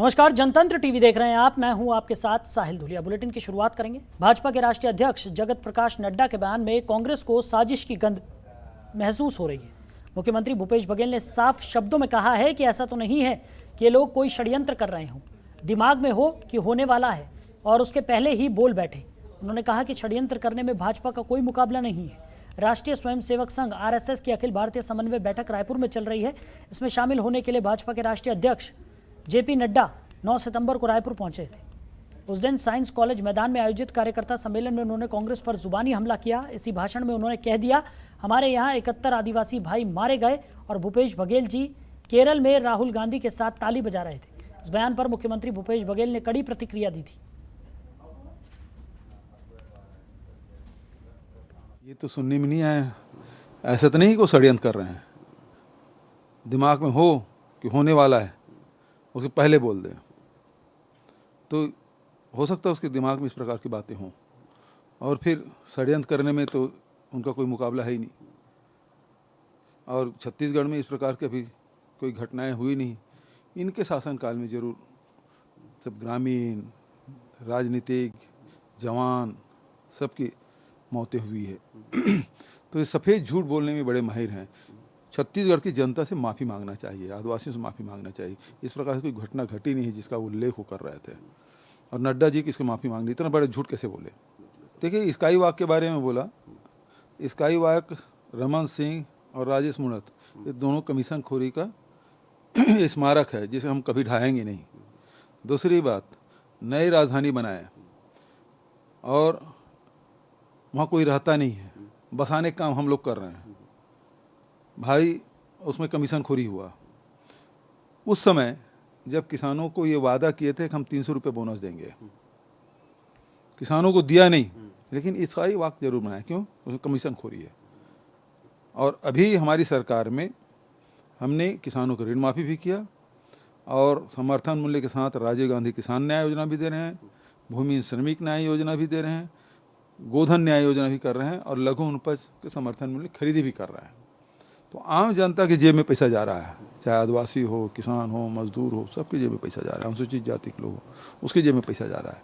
नमस्कार, जनतंत्र टीवी देख रहे हैं आप। मैं हूं आपके साथ साहिल धुलिया। बुलेटिन की शुरुआत करेंगे। भाजपा के राष्ट्रीय अध्यक्ष जगत प्रकाश नड्डा के बयान में कांग्रेस को साजिश की गंध महसूस हो रही है। मुख्यमंत्री भूपेश बघेल ने साफ शब्दों में कहा है कि ऐसा तो नहीं है कि ये लोग कोई षड्यंत्र कर रहे हों, दिमाग में हो कि होने वाला है और उसके पहले ही बोल बैठे। उन्होंने कहा कि षड्यंत्र करने में भाजपा का कोई मुकाबला नहीं है। राष्ट्रीय स्वयंसेवक संघ आरएसएस की अखिल भारतीय समन्वय बैठक रायपुर में चल रही है। इसमें शामिल होने के लिए भाजपा के राष्ट्रीय अध्यक्ष जेपी नड्डा 9 सितंबर को रायपुर पहुंचे थे। उस दिन साइंस कॉलेज मैदान में आयोजित कार्यकर्ता सम्मेलन में उन्होंने कांग्रेस पर जुबानी हमला किया। इसी भाषण में उन्होंने कह दिया, हमारे यहाँ 71 आदिवासी भाई मारे गए और भूपेश बघेल जी केरल में राहुल गांधी के साथ ताली बजा रहे थे। इस बयान पर मुख्यमंत्री भूपेश बघेल ने कड़ी प्रतिक्रिया दी थी। ये तो सुनने में नहीं आया, ऐसा तो नहीं कि वो षड्यंत्र कर रहे हैं, दिमाग में हो कि होने वाला है उसके पहले बोल दें, तो हो सकता है उसके दिमाग में इस प्रकार की बातें हों और फिर षड्यंत्र करने में तो उनका कोई मुकाबला है ही नहीं। और छत्तीसगढ़ में इस प्रकार की अभी कोई घटनाएं हुई नहीं। इनके शासनकाल में जरूर सब ग्रामीण, राजनीतिक, जवान सबकी मौतें हुई है। तो ये सफ़ेद झूठ बोलने में बड़े माहिर हैं। छत्तीसगढ़ की जनता से माफ़ी मांगना चाहिए, आदिवासियों से माफ़ी मांगना चाहिए। इस प्रकार से कोई घटना घटी नहीं है जिसका उल्लेख वो कर रहे थे। और नड्डा जी किसको माफ़ी मांगनी, इतना बड़े झूठ कैसे बोले। देखिए, स्काई वॉक के बारे में बोला, स्काई वॉक रमन सिंह और राजेश मुणत ये दोनों कमीशन खोरी का स्मारक है जिसे हम कभी ढाएंगे नहीं। दूसरी बात, नई राजधानी बनाए और वहाँ कोई रहता नहीं है, बसाने का काम हम लोग कर रहे हैं भाई। उसमें कमीशन खोरी हुआ। उस समय जब किसानों को ये वादा किए थे कि हम 300 रुपये बोनस देंगे, किसानों को दिया नहीं, लेकिन स्काई वॉक जरूर बनाया। क्यों? उसमें कमीशन खोरी है। और अभी हमारी सरकार में हमने किसानों को ऋण माफ़ी भी किया और समर्थन मूल्य के साथ राजीव गांधी किसान न्याय योजना भी दे रहे हैं, भूमि श्रमिक न्याय योजना भी दे रहे हैं, गोधन न्याय योजना भी कर रहे हैं और लघु उपज के समर्थन मूल्य खरीदी भी कर रहे हैं। तो आम जनता की जेब में पैसा जा रहा है, चाहे आदिवासी हो, किसान हो, मजदूर हो, सबकी जेब में पैसा जा रहा है। अनुसूचित जाति के लोग हो, उसकी जेब में पैसा जा रहा है।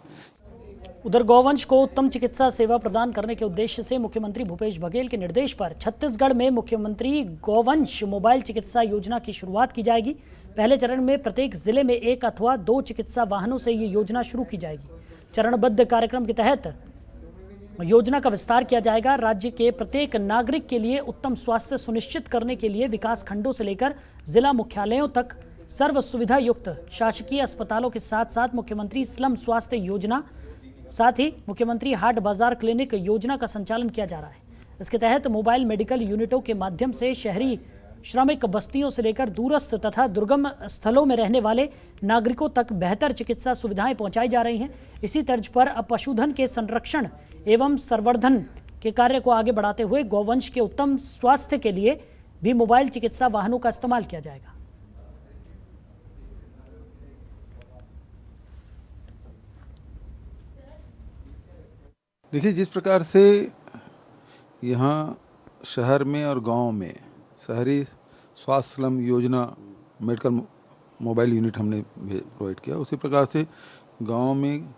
उधर गौवंश को उत्तम चिकित्सा सेवा प्रदान करने के उद्देश्य से मुख्यमंत्री भूपेश बघेल के निर्देश पर छत्तीसगढ़ में मुख्यमंत्री गौवंश मोबाइल चिकित्सा योजना की शुरुआत की जाएगी। पहले चरण में प्रत्येक जिले में 1 अथवा 2 चिकित्सा वाहनों से ये योजना शुरू की जाएगी। चरणबद्ध कार्यक्रम के तहत योजना का विस्तार किया जाएगा। राज्य के प्रत्येक नागरिक के लिए उत्तम स्वास्थ्य सुनिश्चित करने के लिए विकास खंडों से लेकर जिला मुख्यालयों तक सर्व सुविधा युक्त शासकीय अस्पतालों के साथ साथ मुख्यमंत्री स्लम स्वास्थ्य योजना, साथ ही मुख्यमंत्री हाट बाजार क्लिनिक योजना का संचालन किया जा रहा है। इसके तहत मोबाइल मेडिकल यूनिटों के माध्यम से शहरी श्रमिक बस्तियों से लेकर दूरस्थ तथा दुर्गम स्थलों में रहने वाले नागरिकों तक बेहतर चिकित्सा सुविधाएं पहुंचाई जा रही हैं। इसी तर्ज पर अब पशुधन के संरक्षण एवं संवर्धन के कार्य को आगे बढ़ाते हुए गौवंश के उत्तम स्वास्थ्य के लिए भी मोबाइल चिकित्सा वाहनों का इस्तेमाल किया जाएगा। देखिए, जिस प्रकार से यहाँ शहर में और गांव में शहरी स्वास्थ्य स्लम योजना मेडिकल मोबाइल यूनिट हमने प्रोवाइड किया, उसी प्रकार से गांव में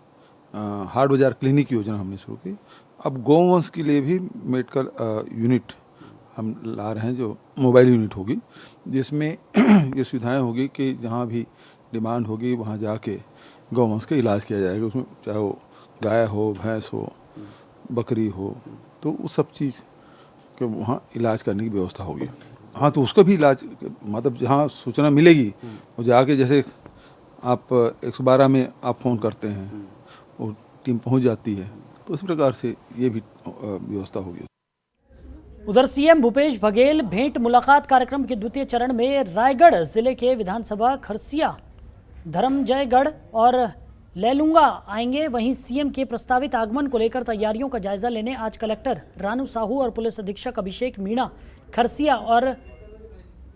हाट बाजार क्लिनिक योजना हमने शुरू की। अब गौवंश के लिए भी मेडिकल यूनिट हम ला रहे हैं, जो मोबाइल यूनिट होगी, जिसमें ये सुविधाएं होगी कि जहाँ भी डिमांड होगी वहाँ जाके गौवंश का इलाज किया जाएगा। उसमें चाहे वो गाय हो, भैंस हो, बकरी हो, तो उस सब चीज़ के वहाँ इलाज करने की व्यवस्था होगी। हाँ, तो उसका भी इलाज मतलब जहाँ सूचना मिलेगी वो जाके, जैसे आप 112 में आप फ़ोन करते हैं, वो टीम पहुँच जाती है, तो उस प्रकार से ये भी व्यवस्था होगी। उधर सीएम भूपेश बघेल भेंट मुलाकात कार्यक्रम के द्वितीय चरण में रायगढ़ जिले के विधानसभा खरसिया, धर्मजयगढ़ और लेलुंगा आएंगे। वहीं सीएम के प्रस्तावित आगमन को लेकर तैयारियों का जायजा लेने आज कलेक्टर रानू साहू और पुलिस अधीक्षक अभिषेक मीणा खरसिया और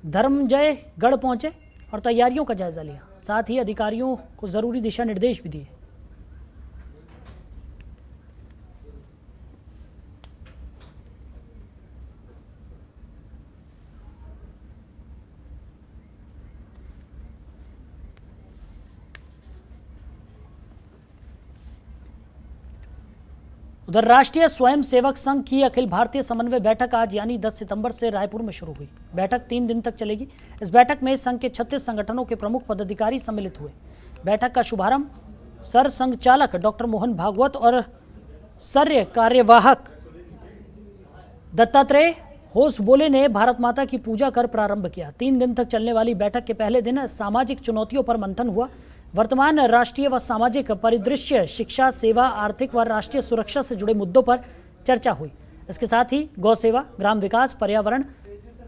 धर्मजयगढ़ पहुंचे और तैयारियों का जायजा लिया। साथ ही अधिकारियों को जरूरी दिशा निर्देश भी दिए। उधर राष्ट्रीय स्वयं सेवक संघ की अखिल भारतीय समन्वय बैठक आज यानी 10 सितंबर से रायपुर में शुरू हुई। बैठक 3 दिन तक चलेगी। इस बैठक में संघ के 36 संगठनों के प्रमुख पदाधिकारी सम्मिलित हुए। बैठक का शुभारंभ सर संघ चालक डॉक्टर मोहन भागवत और सर्य कार्यवाहक दत्तात्रेय होसबोले ने भारत माता की पूजा कर प्रारंभ किया। 3 दिन तक चलने वाली बैठक के पहले दिन सामाजिक चुनौतियों पर मंथन हुआ। वर्तमान राष्ट्रीय व सामाजिक परिदृश्य, शिक्षा, सेवा, आर्थिक व राष्ट्रीय सुरक्षा से जुड़े मुद्दों पर चर्चा हुई। इसके साथ ही गौ सेवा, ग्राम विकास, पर्यावरण,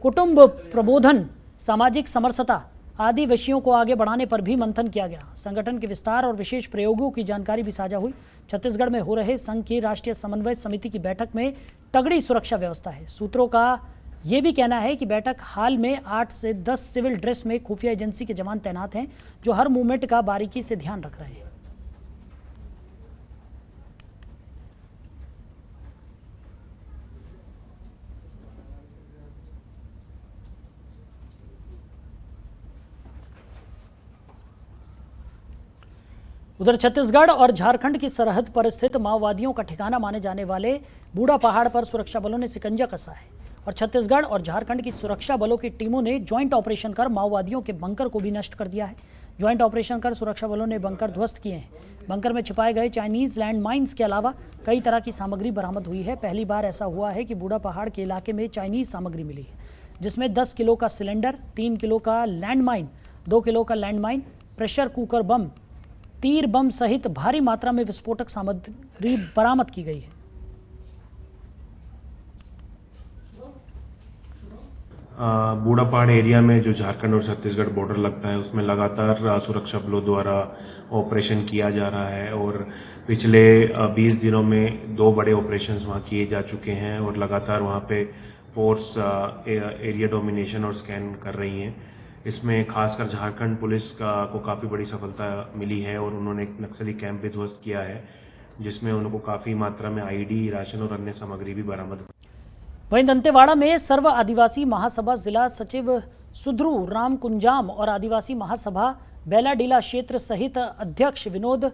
कुटुंब प्रबोधन, सामाजिक समरसता आदि विषयों को आगे बढ़ाने पर भी मंथन किया गया। संगठन के विस्तार और विशेष प्रयोगों की जानकारी भी साझा हुई। छत्तीसगढ़ में हो रहे संघ की राष्ट्रीय समन्वय समिति की बैठक में तगड़ी सुरक्षा व्यवस्था है। सूत्रों का ये भी कहना है कि बैठक हाल में 8 से 10 सिविल ड्रेस में खुफिया एजेंसी के जवान तैनात हैं, जो हर मूवमेंट का बारीकी से ध्यान रख रहे हैं। उधर छत्तीसगढ़ और झारखंड की सरहद पर स्थित माओवादियों का ठिकाना माने जाने वाले बूढ़ा पहाड़ पर सुरक्षा बलों ने शिकंजा कसा है और छत्तीसगढ़ और झारखंड की सुरक्षा बलों की टीमों ने ज्वाइंट ऑपरेशन कर माओवादियों के बंकर को भी नष्ट कर दिया है। ज्वाइंट ऑपरेशन कर सुरक्षा बलों ने बंकर ध्वस्त किए हैं। बंकर में छिपाए गए चाइनीज लैंड माइन्स के अलावा कई तरह की सामग्री बरामद हुई है। पहली बार ऐसा हुआ है कि बूढ़ा पहाड़ के इलाके में चाइनीज सामग्री मिली है, जिसमें 10 किलो का सिलेंडर, 3 किलो का लैंड माइन, 2 किलो का land mine, pressure cooker bomb, तीर बम सहित भारी मात्रा में विस्फोटक सामग्री बरामद की गई है। बूढ़ा पहाड़ एरिया में जो झारखंड और छत्तीसगढ़ बॉर्डर लगता है, उसमें लगातार सुरक्षा बलों द्वारा ऑपरेशन किया जा रहा है और पिछले 20 दिनों में 2 बड़े ऑपरेशंस वहाँ किए जा चुके हैं और लगातार वहाँ पे फोर्स एरिया डोमिनेशन और स्कैन कर रही हैं। इसमें खासकर झारखंड पुलिस को काफ़ी बड़ी सफलता मिली है और उन्होंने एक नक्सली कैंप भी ध्वस्त किया है, जिसमें उनको काफ़ी मात्रा में आईडी, राशन और अन्य सामग्री भी बरामद हुई। वहीं दंतेवाड़ा में सर्व आदिवासी महासभा जिला सचिव सुध्रू राम कुंजाम और आदिवासी महासभा बेलाडीला क्षेत्र सहित अध्यक्ष विनोद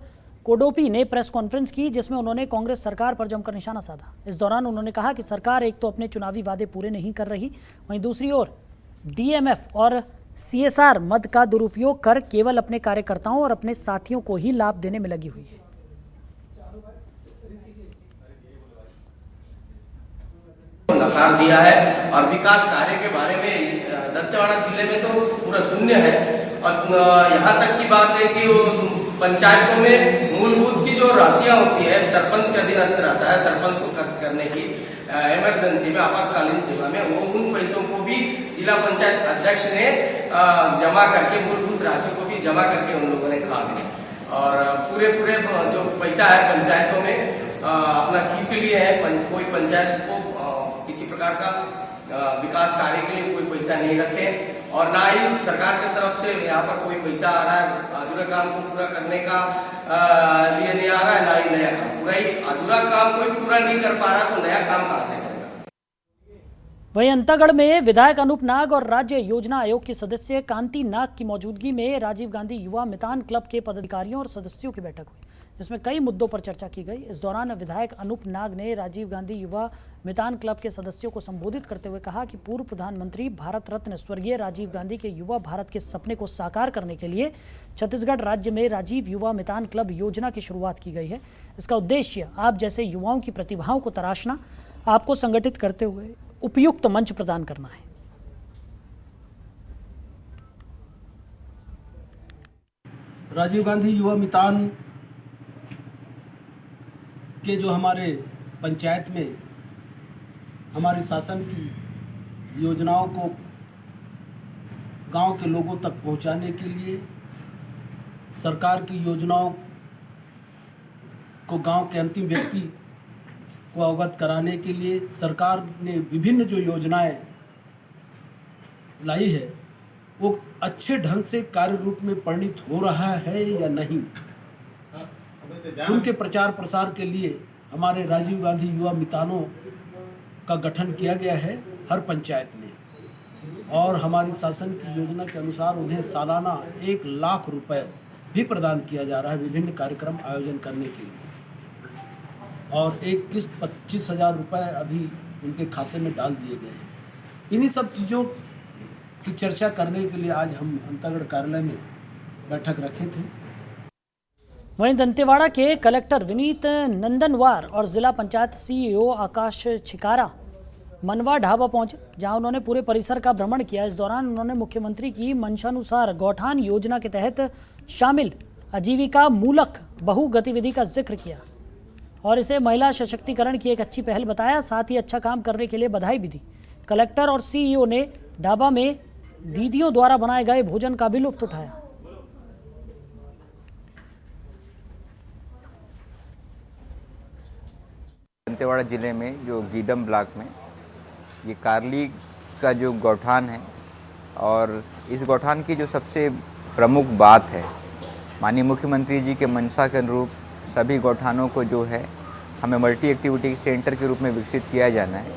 कोडोपी ने प्रेस कॉन्फ्रेंस की, जिसमें उन्होंने कांग्रेस सरकार पर जमकर निशाना साधा। इस दौरान उन्होंने कहा कि सरकार एक तो अपने चुनावी वादे पूरे नहीं कर रही, वहीं दूसरी ओर डीएमएफ और सीएसआर मद का दुरुपयोग कर केवल अपने कार्यकर्ताओं और अपने साथियों को ही लाभ देने में लगी हुई है। नकार दिया है और विकास कार्य के बारे में दंतेवाड़ा जिले में तो पूरा शून्य है। और यहाँ तक की बात है कि वो पंचायतों में मूलभूत की जो राशियां होती है, सरपंच के अधीनस्थ रहता है, सरपंच को खर्च करने की इमरजेंसी में, आपातकालीन सेवा में, वो उन पैसों को भी जिला पंचायत अध्यक्ष ने जमा करके, मूलभूत राशि को भी जमा करके उन लोगों ने खा दिया और पूरे जो पैसा है पंचायतों में अपना खींच लिए है। कोई पंचायत को किसी प्रकार का विकास कार्य के लिए कोई पैसा नहीं रखे और ना ही सरकार की तरफ से यहाँ पर कोई पैसा आ रहा है अधूरा काम को पूरा करने का लिए नहीं आ रहा है, ना ही नया काम। पूरा ही अधूरा काम कोई पूरा नहीं कर पा रहा तो नया काम कहाँ से करेगा। वहीं अंतागढ़ में विधायक अनूप नाग और राज्य योजना आयोग के सदस्य कांति नाग की मौजूदगी में राजीव गांधी युवा मितान क्लब के पदाधिकारियों और सदस्यों की बैठक हुई, जिसमें कई मुद्दों पर चर्चा की गई। इस दौरान विधायक अनूप नाग ने राजीव गांधी युवा मितान क्लब के सदस्यों को संबोधित करते हुए कहा कि पूर्व प्रधानमंत्री भारत रत्न स्वर्गीय राजीव गांधी के युवा भारत के सपने को साकार करने के लिए छत्तीसगढ़ राज्य में राजीव युवा मितान क्लब योजना की शुरुआत की गई है। इसका उद्देश्य आप जैसे युवाओं की प्रतिभाओं को तराशना, आपको संगठित करते हुए उपयुक्त मंच प्रदान करना है। राजीव गांधी युवा मितान के जो हमारे पंचायत में हमारे शासन की योजनाओं को गांव के लोगों तक पहुंचाने के लिए, सरकार की योजनाओं को गांव के अंतिम व्यक्ति को अवगत कराने के लिए सरकार ने विभिन्न जो योजनाएं लाई है वो अच्छे ढंग से कार्य रूप में परिणित हो रहा है या नहीं, उनके प्रचार प्रसार के लिए हमारे राजीव गांधी युवा मितानों का गठन किया गया है हर पंचायत में और हमारी शासन की योजना के अनुसार उन्हें सालाना 1 लाख रुपए भी प्रदान किया जा रहा है विभिन्न कार्यक्रम आयोजन करने के लिए। और एक किस्त 25,000 रुपये अभी उनके खाते में डाल दिए गए हैं। इन्हीं सब चीज़ों की चर्चा करने के लिए आज हम अंतागढ़ कार्यालय में बैठक रखे थे। वहीं दंतेवाड़ा के कलेक्टर विनीत नंदनवार और जिला पंचायत सीईओ आकाश छिकारा मनवा ढाबा पहुंचे, जहां उन्होंने पूरे परिसर का भ्रमण किया। इस दौरान उन्होंने मुख्यमंत्री की मंशानुसार गौठान योजना के तहत शामिल आजीविका मूलक बहु गतिविधि का जिक्र किया और इसे महिला सशक्तिकरण की एक अच्छी पहल बताया। साथ ही अच्छा काम करने के लिए बधाई भी दी। कलेक्टर और सीईओ ने ढाबा में दीदियों द्वारा बनाए गए भोजन का भी लुत्फ उठाया। दंतेवाड़ा ज़िले में जो गीदम ब्लॉक में ये कारली का जो गौठान है, और इस गौठान की जो सबसे प्रमुख बात है, माननीय मुख्यमंत्री जी के मंशा के अनुरूप सभी गौठानों को जो है हमें मल्टी एक्टिविटी सेंटर के रूप में विकसित किया जाना है।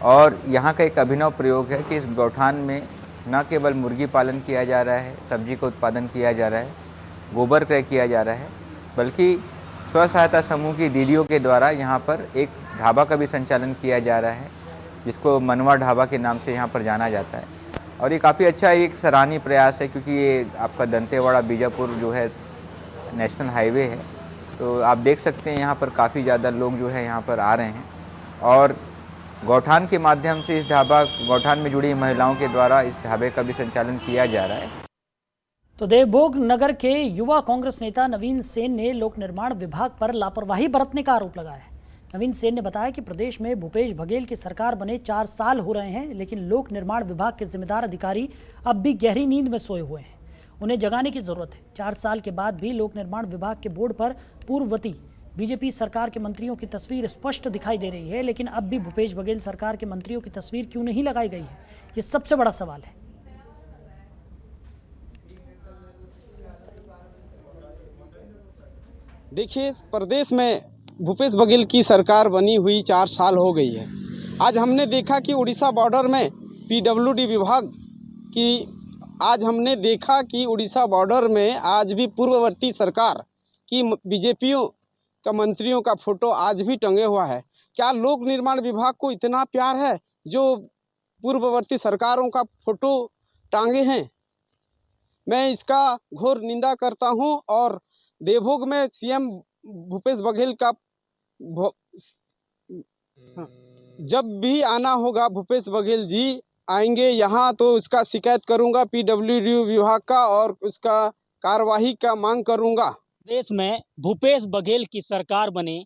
और यहाँ का एक अभिनव प्रयोग है कि इस गौठान में न केवल मुर्गी पालन किया जा रहा है, सब्जी का उत्पादन किया जा रहा है, गोबर क्रय किया जा रहा है, बल्कि स्व सहायता समूह की दीदियों के द्वारा यहाँ पर एक ढाबा का भी संचालन किया जा रहा है, जिसको मनवा ढाबा के नाम से यहाँ पर जाना जाता है। और ये काफ़ी अच्छा एक सराहनीय प्रयास है, क्योंकि ये आपका दंतेवाड़ा बीजापुर जो है नेशनल हाईवे है, तो आप देख सकते हैं यहाँ पर काफ़ी ज़्यादा लोग जो है यहाँ पर आ रहे हैं। और गौठान के माध्यम से इस गौठान में जुड़ी महिलाओं के द्वारा इस ढाबे का भी संचालन किया जा रहा है। तो देवभोग नगर के युवा कांग्रेस नेता नवीन सेन ने लोक निर्माण विभाग पर लापरवाही बरतने का आरोप लगाया है। नवीन सेन ने बताया कि प्रदेश में भूपेश बघेल की सरकार बने 4 साल हो रहे हैं, लेकिन लोक निर्माण विभाग के जिम्मेदार अधिकारी अब भी गहरी नींद में सोए हुए हैं। उन्हें जगाने की जरूरत है। 4 साल के बाद भी लोक निर्माण विभाग के बोर्ड पर पूर्ववर्ती बीजेपी सरकार के मंत्रियों की तस्वीर स्पष्ट दिखाई दे रही है, लेकिन अब भी भूपेश बघेल सरकार के मंत्रियों की तस्वीर क्यों नहीं लगाई गई है, ये सबसे बड़ा सवाल है। देखिए, प्रदेश में भूपेश बघेल की सरकार बनी हुई 4 साल हो गई है। आज हमने देखा कि उड़ीसा बॉर्डर में पीडब्ल्यूडी विभाग की उड़ीसा बॉर्डर में आज भी पूर्ववर्ती सरकार की बीजेपियों का मंत्रियों का फोटो आज भी टंगे हुआ है। क्या लोक निर्माण विभाग को इतना प्यार है जो पूर्ववर्ती सरकारों का फोटो टांगे हैं? मैं इसका घोर निंदा करता हूं। और देवभोग में सीएम भूपेश बघेल का जब भी आना होगा, भूपेश बघेल जी आएंगे यहाँ, तो उसका शिकायत करूंगा पीडब्ल्यूडी विभाग का और उसका कार्रवाई का मांग करूंगा। देश में भूपेश बघेल की सरकार बने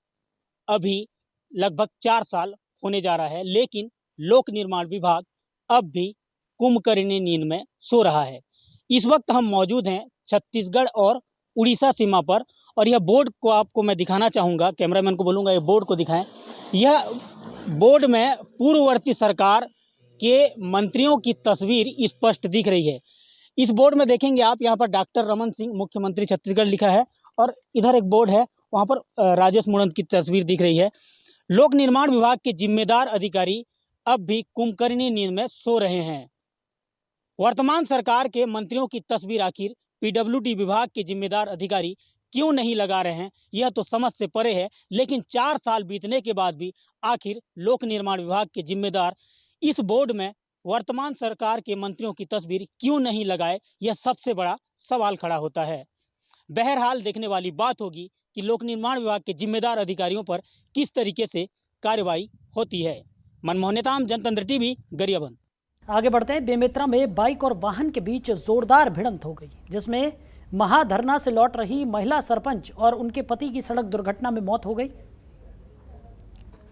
अभी लगभग 4 साल होने जा रहा है, लेकिन लोक निर्माण विभाग अब भी कुंभकर्णी नींद में सो रहा है। इस वक्त हम मौजूद हैं छत्तीसगढ़ और उड़ीसा सीमा पर, और यह बोर्ड को आपको मैं दिखाना चाहूँगा, कैमरामैन को बोलूँगा ये बोर्ड को दिखाएं। यह बोर्ड में पूर्ववर्ती सरकार के मंत्रियों की तस्वीर स्पष्ट दिख रही है। इस बोर्ड में देखेंगे आप, यहाँ पर डॉक्टर रमन सिंह मुख्यमंत्री छत्तीसगढ़ लिखा है, और इधर एक बोर्ड है, वहाँ पर राजेश मुणत की तस्वीर दिख रही है। लोक निर्माण विभाग के जिम्मेदार अधिकारी अब भी कुंभकर्णी नींद में सो रहे हैं। वर्तमान सरकार के मंत्रियों की तस्वीर आखिर पीडब्ल्यूडी विभाग के जिम्मेदार अधिकारी क्यों नहीं लगा रहे हैं, यह तो समझ से परे है। लेकिन 4 साल बीतने के बाद भी आखिर लोक निर्माण विभाग के जिम्मेदार इस बोर्ड में वर्तमान सरकार के मंत्रियों की तस्वीर क्यों नहीं लगाए, यह सबसे बड़ा सवाल खड़ा होता है। बहरहाल देखने वाली बात होगी कि लोक निर्माण विभाग के जिम्मेदार अधिकारियों पर किस तरीके से कार्रवाई होती है। मनमोहन नेताम, जनतंत्र टीवी, गरियाबंद। आगे बढ़ते हैं। बेमेतरा में बाइक और वाहन के बीच जोरदार भिड़ंत हो गई, जिसमें महाधरना से लौट रही महिला सरपंच और उनके पति की सड़क दुर्घटना में मौत हो गई।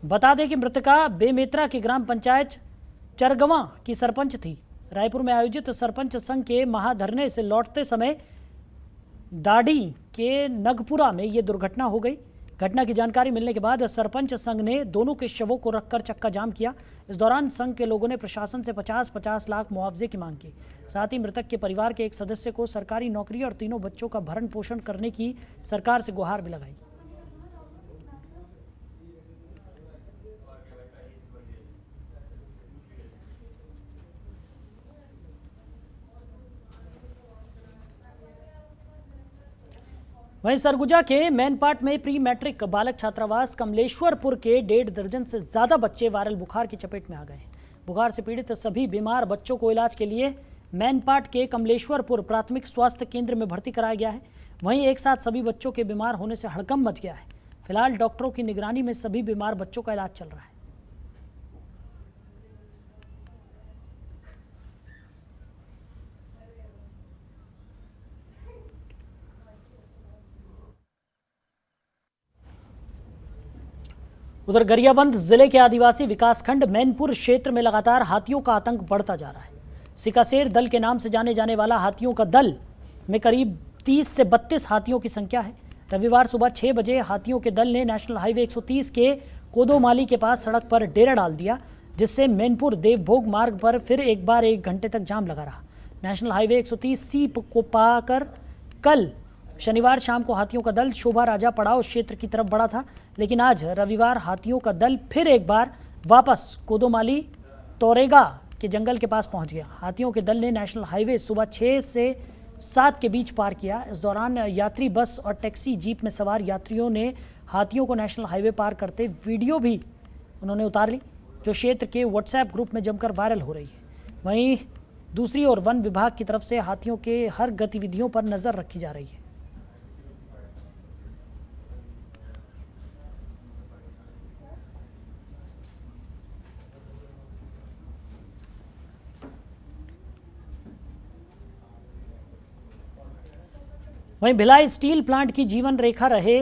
बता दें कि मृतका बेमेतरा की ग्राम पंचायत चरगवां की सरपंच थी। रायपुर में आयोजित सरपंच संघ के महाधरने से लौटते समय दाड़ी के नगपुरा में ये दुर्घटना हो गई। घटना की जानकारी मिलने के बाद सरपंच संघ ने दोनों के शवों को रखकर चक्का जाम किया। इस दौरान संघ के लोगों ने प्रशासन से 50-50 लाख मुआवजे की मांग की। साथ ही मृतक के परिवार के एक सदस्य को सरकारी नौकरी और 3 बच्चों का भरण पोषण करने की सरकार से गुहार भी लगाई। वहीं सरगुजा के मैनपाट में प्री मैट्रिक बालक छात्रावास कमलेश्वरपुर के 1.5 दर्जन से ज्यादा बच्चे वायरल बुखार की चपेट में आ गए। बुखार से पीड़ित सभी बीमार बच्चों को इलाज के लिए मैनपाट के कमलेश्वरपुर प्राथमिक स्वास्थ्य केंद्र में भर्ती कराया गया है। वहीं एक साथ सभी बच्चों के बीमार होने से हड़कंप मच गया है। फिलहाल डॉक्टरों की निगरानी में सभी बीमार बच्चों का इलाज चल रहा है। उधर गरियाबंद जिले के आदिवासी विकासखंड मैनपुर क्षेत्र में लगातार हाथियों का आतंक बढ़ता जा रहा है। सिकासेर दल के नाम से जाने जाने वाला हाथियों का दल में करीब 30 से 32 हाथियों की संख्या है। रविवार सुबह 6 बजे हाथियों के दल ने नेशनल हाईवे 130 के कोदोमाली के पास सड़क पर डेरा डाल दिया, जिससे मैनपुर देवभोग मार्ग पर फिर एक बार 1 घंटे तक जाम लगा रहा। नेशनल हाईवे 130 सी को पाकर कल शनिवार शाम को हाथियों का दल शोभा राजा पड़ाव क्षेत्र की तरफ बढ़ा था, लेकिन आज रविवार हाथियों का दल फिर एक बार वापस कोदोमाली तोरेगा के जंगल के पास पहुंच गया। हाथियों के दल ने नेशनल हाईवे सुबह 6 से 7 के बीच पार किया। इस दौरान यात्री बस और टैक्सी जीप में सवार यात्रियों ने हाथियों को नेशनल हाईवे पार करते वीडियो भी उन्होंने उतार ली, जो क्षेत्र के व्हाट्सएप ग्रुप में जमकर वायरल हो रही है। वहीं दूसरी ओर वन विभाग की तरफ से हाथियों के हर गतिविधियों पर नजर रखी जा रही है। वहीं भिलाई स्टील प्लांट की जीवन रेखा रहे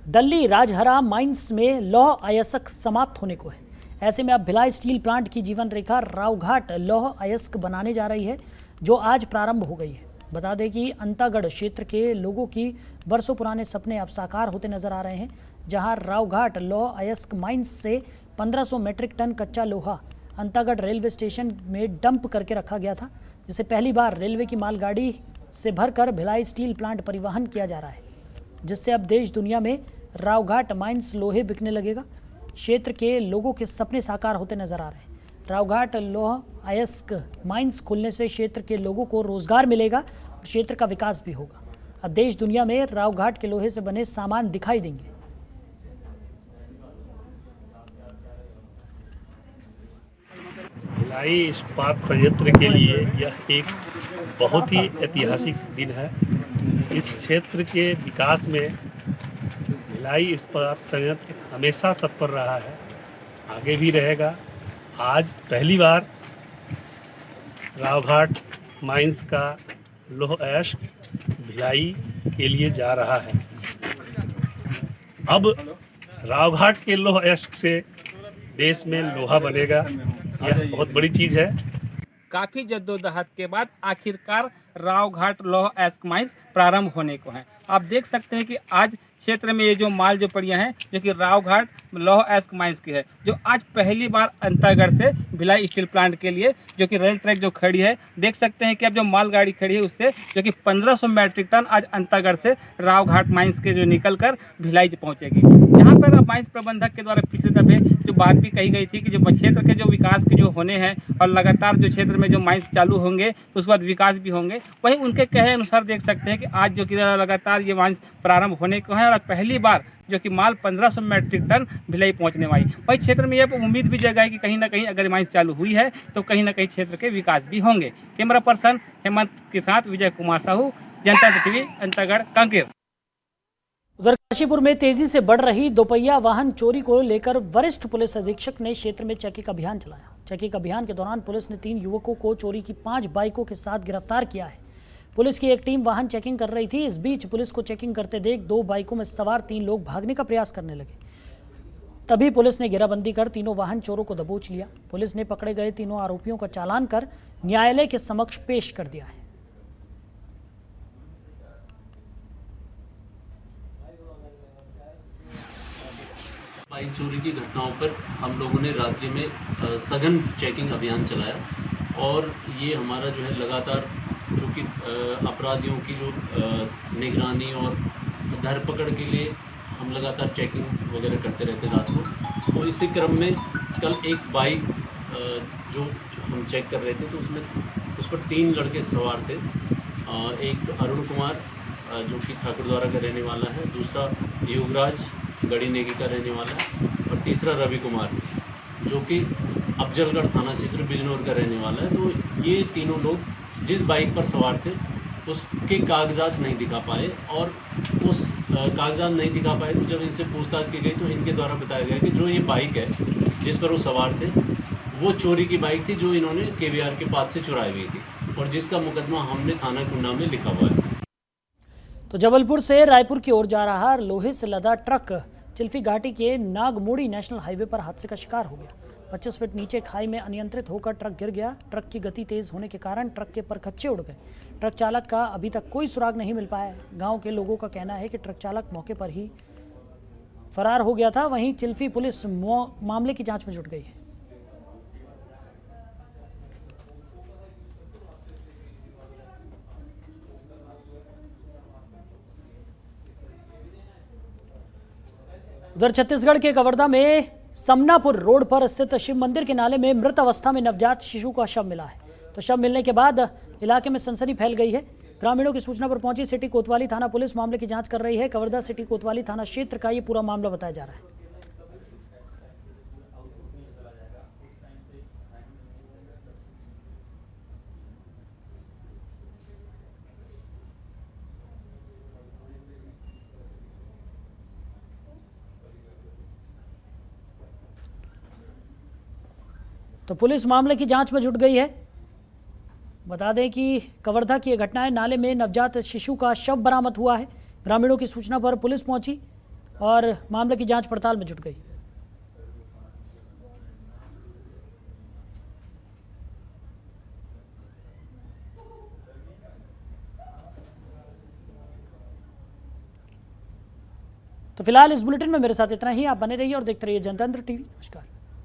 दल्ली राजहरा माइंस में लौह अयस्क समाप्त होने को है। ऐसे में अब भिलाई स्टील प्लांट की जीवन रेखा रावघाट लौह अयस्क बनाने जा रही है, जो आज प्रारंभ हो गई है। बता दें कि अंतागढ़ क्षेत्र के लोगों की बरसों पुराने सपने अब साकार होते नजर आ रहे हैं, जहां रावघाट लौह अयस्क माइंस से 1500 मीट्रिक टन कच्चा लोहा अंतागढ़ रेलवे स्टेशन में डंप करके रखा गया था, जिसे पहली बार रेलवे की मालगाड़ी से भरकर भिलाई स्टील प्लांट परिवहन किया जा रहा है, जिससे अब देश दुनिया में रावघाट माइंस लोहे बिकने लगेगा। क्षेत्र के लोगों के सपने साकार होते नजर आ रहे हैं। रावघाट लौह अयस्क माइंस खुलने से क्षेत्र के लोगों को रोजगार मिलेगा और क्षेत्र का विकास भी होगा। अब देश दुनिया में रावघाट के लोहे से बने सामान दिखाई देंगे। भिलाई इस्पात संयंत्र के लिए यह एक बहुत ही ऐतिहासिक दिन है। इस क्षेत्र के विकास में भिलाई इस्पात संयंत्र हमेशा तत्पर रहा है, आगे भी रहेगा। आज पहली बार रावघाट माइंस का लौह अयस्क भिलाई के लिए जा रहा है। अब रावघाट के लौह अयस्क से देश में लोहा बनेगा, यह बहुत बड़ी चीज़ है। काफ़ी जद्दोजहद के बाद आखिरकार रावघाट लौह अयस्क माइंस प्रारंभ होने को है। आप देख सकते हैं कि आज क्षेत्र में ये जो माल जो पड़ियाँ हैं, जो कि रावघाट लौह अयस्क माइंस की है, जो आज पहली बार अंतागढ़ से भिलाई स्टील प्लांट के लिए जो कि रेल ट्रैक जो खड़ी है, देख सकते हैं कि अब जो मालगाड़ी खड़ी है उससे जो कि 1500 मीट्रिक टन आज अंतागढ़ से रावघाट माइंस के जो निकल कर भिलाई पहुँचेगी। यहाँ पर अब माइंस प्रबंधक के द्वारा पिछले दफे जो बात भी कही गई थी कि जो क्षेत्र के जो विकास के जो होने हैं और लगातार जो क्षेत्र में जो माइंस चालू होंगे तो उसके बाद विकास भी होंगे, वहीं उनके कहे अनुसार देख सकते हैं कि आज जो कि लगातार ये माइंस प्रारंभ होने को है और पहली बार जो कि माल 1500 मीट्रिक टन भिलाई पहुंचने वाली। वही क्षेत्र में यह उम्मीद भी जगाई कि कहीं ना कहीं अगर माइंस चालू हुई है तो कहीं ना कहीं क्षेत्र के विकास भी होंगे। कैमरा पर्सन हेमंत के साथ विजय कुमार साहू, जनता टीवी, अंतागढ़, कांकेर। उधर काशीपुर में तेजी से बढ़ रही दोपहिया वाहन चोरी को लेकर वरिष्ठ पुलिस अधीक्षक ने क्षेत्र में चेकिंग अभियान चलाया। चेकिंग अभियान के दौरान पुलिस ने 3 युवकों को चोरी की 5 बाइकों के साथ गिरफ्तार किया है। पुलिस की एक टीम वाहन चेकिंग कर रही थी। इस बीच पुलिस को चेकिंग करते देख 2 बाइकों में सवार 3 लोग भागने का प्रयास करने लगे। तभी पुलिस ने घेराबंदी कर तीनों वाहन चोरों को दबोच लिया। पुलिस ने पकड़े गए तीनों आरोपियों का चालान कर न्यायालय के समक्ष पेश कर दिया है। बाइक चोरी की घटनाओं पर हम लोगों ने रात्रि में सघन चेकिंग अभियान चलाया और ये हमारा जो है लगातार जो कि अपराधियों की जो निगरानी और धरपकड़ के लिए हम लगातार चेकिंग वगैरह करते रहते रात को। तो इसी क्रम में कल एक बाइक जो हम चेक कर रहे थे तो उस पर 3 लड़के सवार थे। एक अरुण कुमार, जो कि ठाकुर द्वारा का रहने वाला है, दूसरा युवराज गढ़ी नेगी का रहने वाला है और तीसरा रवि कुमार जो कि अफजलगढ़ थाना क्षेत्र बिजनौर का रहने वाला है। तो ये तीनों लोग जिस बाइक पर सवार थे उसके कागजात नहीं दिखा पाए और उस कागजात नहीं दिखा पाए तो जब इनसे पूछताछ की गई तो इनके द्वारा बताया गया कि जो ये बाइक है जिस पर वो सवार थे वो चोरी की बाइक थी जो इन्होंने केवीआर के पास से चुराई हुई थी और जिसका मुकदमा हमने थाना कुन्ना में लिखा हुआ है। तो जबलपुर से रायपुर की ओर जा रहा लोहे से लदा ट्रक चिल्फी घाटी के नागमोड़ी नेशनल हाईवे पर हादसे का शिकार हो गया। 25 फीट नीचे खाई में अनियंत्रित होकर ट्रक गिर गया। ट्रक की गति तेज होने के कारण ट्रक के परखच्चे उड़ गए। ट्रक चालक का अभी तक कोई सुराग नहीं मिल पाया है। गांव के लोगों का कहना है कि ट्रक चालक मौके पर ही फरार हो गया था। वहीं चिल्फी पुलिस मामले की जांच में जुट गई है। उधर छत्तीसगढ़ के कवर्धा में समनापुर रोड पर स्थित शिव मंदिर के नाले में मृत अवस्था में नवजात शिशु का शव मिला है। तो शव मिलने के बाद इलाके में सनसनी फैल गई है। ग्रामीणों की सूचना पर पहुंची सिटी कोतवाली थाना पुलिस मामले की जांच कर रही है। कवर्धा सिटी कोतवाली थाना क्षेत्र का ये पूरा मामला बताया जा रहा है। तो पुलिस मामले की जांच में जुट गई है। बता दें कि कवर्धा की यह घटना है। नाले में नवजात शिशु का शव बरामद हुआ है। ग्रामीणों की सूचना पर पुलिस पहुंची और मामले की जांच पड़ताल में जुट गई। तो फिलहाल इस बुलेटिन में मेरे साथ इतना ही। आप बने रहिए और देखते रहिए जनतंत्र टीवी। नमस्कार।